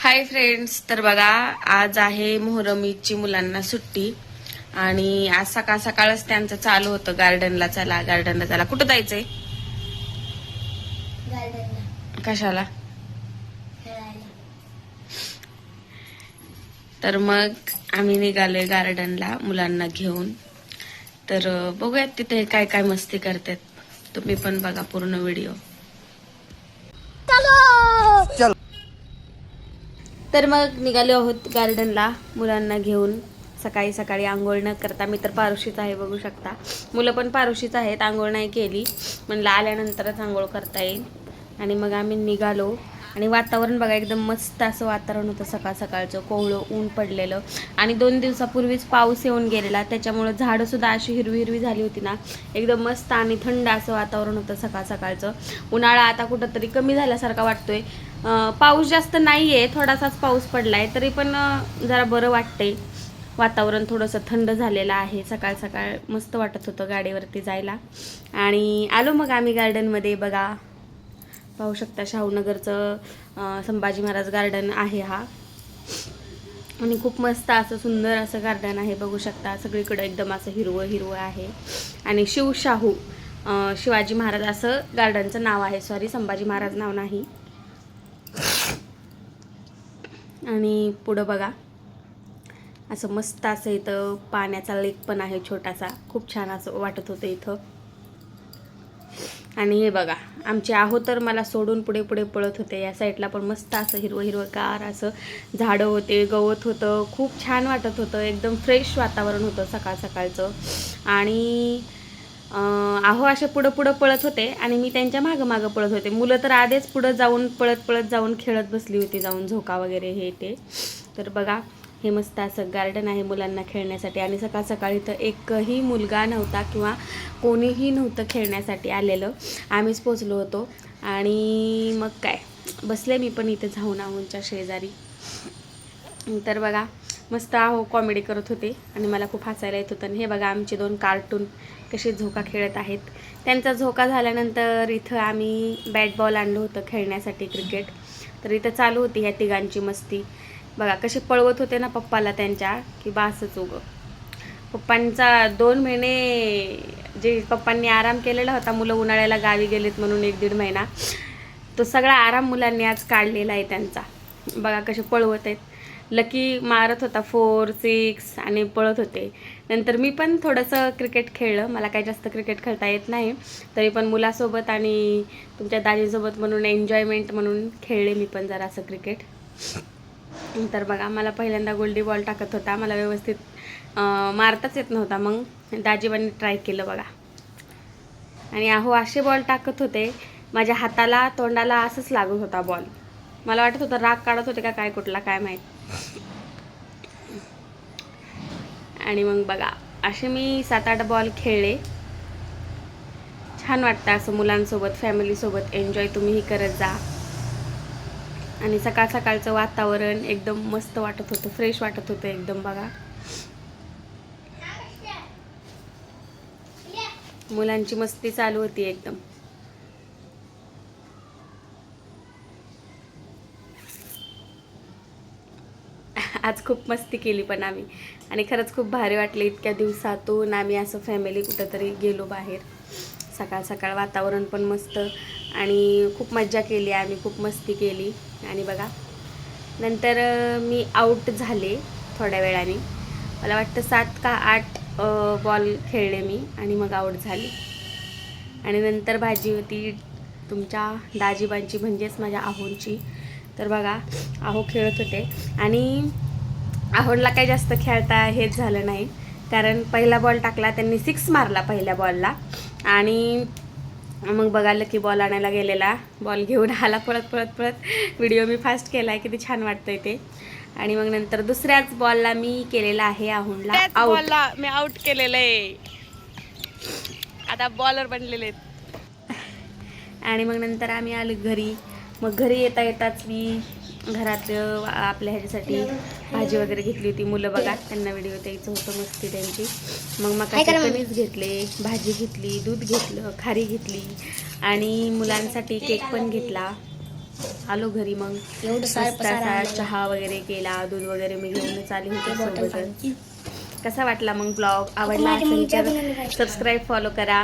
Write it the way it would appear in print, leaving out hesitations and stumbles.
Hi friends, तर बघा आज आहे मोहरम ईदची मुलांना सुट्टी आणि आज सकाळ सकाळच त्यांचं चालू होतं गार्डनला चला. कुठं जायचंय? गार्डनला कशाला? खेळायला. तर मग आम्ही निघालोय गार्डनला मुलांना घेऊन. तर बघूयात तिथे काय काय मस्ती करतात. तुम्ही पण बघा पूर्ण व्हिडिओ. तर मग निघालो आहोत गार्डनला मुलांना घेऊन. सकाळी सकाळी आंघोळ न करता, मी तर पारुशीच आहे बघू शकता. मुलं पण पारुशीच आहेत, आंघोळ नाही केली. म्हणलं आल्यानंतरच आंघोळ करता येईल. आणि मग आम्ही निघालो आणि वातावरण बघा एकदम मस्त असं वातावरण होतं. सकाळ सकाळचं कोवळं ऊन पडलेलं आणि 2 दिवसापूर्वीच पाऊस येऊन गेलेला, त्याच्यामुळं झाडंसुद्धा अशी हिरवी हिरवी झाली होती ना, एकदम मस्त आणि थंड असं वातावरण होतं सकाळ सकाळचं. उन्हाळा आता कुठंतरी कमी झाल्यासारखा वाटतोय. पाऊस जास्त नाही आहे, थोडासाच पाऊस पडला आहे, तरी पण जरा बरं वाटतंय. वातावरण थोडंसं थंड झालेलं आहे. सकाळ सकाळ मस्त वाटत होतं गाडीवरती जायला. आणि आलो मग आम्ही गार्डनमध्ये. बघा पाहू शकता, शाहूनगरचं संभाजी महाराज गार्डन आहे हा. आणि खूप मस्त असं सुंदर असं गार्डन आहे बघू शकता. सगळीकडे एकदम असं हिरवं हिरवं आहे. आणि शिवशाहू शिवाजी महाराज असं गार्डनचं नाव आहे. सॉरी, संभाजी महाराज नाव नाही. आणि पुढं बघा असं मस्त असं इथं पाण्याचा लेक पण आहे छोटासा. खूप छान असं वाटत होतं इथं. आणि हे बघा आमचे आहो तर मला सोडून पुढे पुढे पळत होते. या साईडला पण मस्त असं हिरवं हिरवंगार असं झाडं होते, गवत होतं. खूप छान वाटत होतं. एकदम फ्रेश वातावरण होतं सकाळ सकाळचं. आणि आहो असे पुढं पुढं पळत होते आणि मी त्यांच्या मागं पळत होते. मुलं तर आधीच पुढं जाऊन पळत जाऊन खेळत बसली होती, जाऊन झोका वगैरे हे ते. तर बघा हे मस्त असं गार्डन आहे मुलांना खेळण्यासाठी. आणि सकाळ सकाळी तर एकही मुलगा नव्हता किंवा कोणीही नव्हतं खेळण्यासाठी आलेलं. आम्हीच पोचलो होतो. आणि मग काय बसले मी पण इथे जाऊन आहोंच्या शेजारी. तर बघा मस्त आहो कॉमेडी करत होते आणि मला खूप हसायला येत होतं. आणि हे बघा आमचे 2 कार्टून कसे झोका खेळत आहेत. त्यांचा झोका झाल्यानंतर इथं आम्ही बॅट बॉल आणलं होतं खेळण्यासाठी, क्रिकेट. तर इथं चालू होती ह्या तिघांची मस्ती. बघा कसे पळवत होते ना पप्पाला त्यांच्या, की बासच उगं. पप्पांचा 2 महिने जे पप्पांनी आराम केलेला होता, मुलं उन्हाळ्याला गावी गेलेत म्हणून 1-1.5 महिना, तो सगळा आराम मुलांनी आज काढलेला आहे त्यांचा. बघा कसे पळवत आहेत. लकी मारत होता 4, 6 आणि पळत होते. नंतर मी पण थोडंसं क्रिकेट खेळलं. मला काही जास्त क्रिकेट खेळता येत नाही, तरी पण मुलासोबत आणि तुमच्या दाजीसोबत म्हणून एन्जॉयमेंट म्हणून खेळले मी पण जरासं क्रिकेट. तर बघा मला पहिल्यांदा गोल्डी बॉल टाकत होता, मला व्यवस्थित मारताच येत नव्हता. मग दाजीबांनी ट्राय केलं बघा. आणि अहो असे बॉल टाकत होते, माझ्या हाताला तोंडाला असंच लागत होता बॉल. मला वाटत होतं राग काढत होते का काय कुठला काय माहीत. आणि मग बघा असे मी 7-8 बॉल खेळले. छान वाटतं असं मुलांसोबत, फॅमिलीसोबत एन्जॉय तुम्हीही करत जा. आणि सकाळ सकाळचं वातावरण एकदम मस्त वाटत होतं, फ्रेश वाटत होतं एकदम. बघा मुलांची मस्ती चालू होती एकदम. आज खूप मस्ती केली पण आम्ही. आणि खरंच खूप भारी वाटले. इतक्या दिवसातून आम्ही असं फॅमिली कुठंतरी गेलो बाहेर. सकाळ सकाळ वातावरण पण मस्त आणि खूप मज्जा केली आम्ही, खूप मस्ती केली. आणि बघा नंतर मी आऊट झाले थोड्या वेळाने. मला वाटतं 7 का 8 बॉल खेळले मी आणि मग आऊट झाले. आणि नंतर भाजी होती तुमच्या दाजीबांची, म्हणजेच माझ्या आहोंची. तर बघा आहो खेळत होते आणि आहोंला काही जास्त खेळता हेच झालं नाही, कारण पहिला बॉल टाकला त्यांनी, 6 मारला पहिल्या बॉलला. आणि मग बघायला की बॉल आणायला गेलेला, बॉल घेऊन आला पळत पळत पळत. व्हिडिओ मी फास्ट केला आहे, किती छान वाटतंय ते. आणि मग नंतर दुसऱ्याच बॉलला मी केलेला आहे आहोंला आऊट. मी आऊट केलेलं आहे, आता बॉलर बनलेले आहेत. आणि मग नंतर आम्ही आलो घरी. मग घरी येता येताच मी घरात आपल्या ह्याच्यासाठी भाजी वगैरे घेतली होती. मुलं बघा त्यांना व्हिडिओ द्यायचं होतं मस्ती त्यांची. मग मकाचे कणीस घेतले, भाजी घेतली, दूध घेतलं, खारी घेतली आणि मुलांसाठी केक पण घेतला. आलो घरी मग एवढं सारं मस्त पसारा असा आणलेला. चहा वगैरे केला, दूध वगैरे मी घेऊनच आली ते होती बॉटल सोबतच. पाण्याची. कसा वाटला मग ब्लॉग? आवडला माझ्या असेल मम्मीच्या तर बनवलेल्या आहेत. सबस्क्राईब फॉलो करा.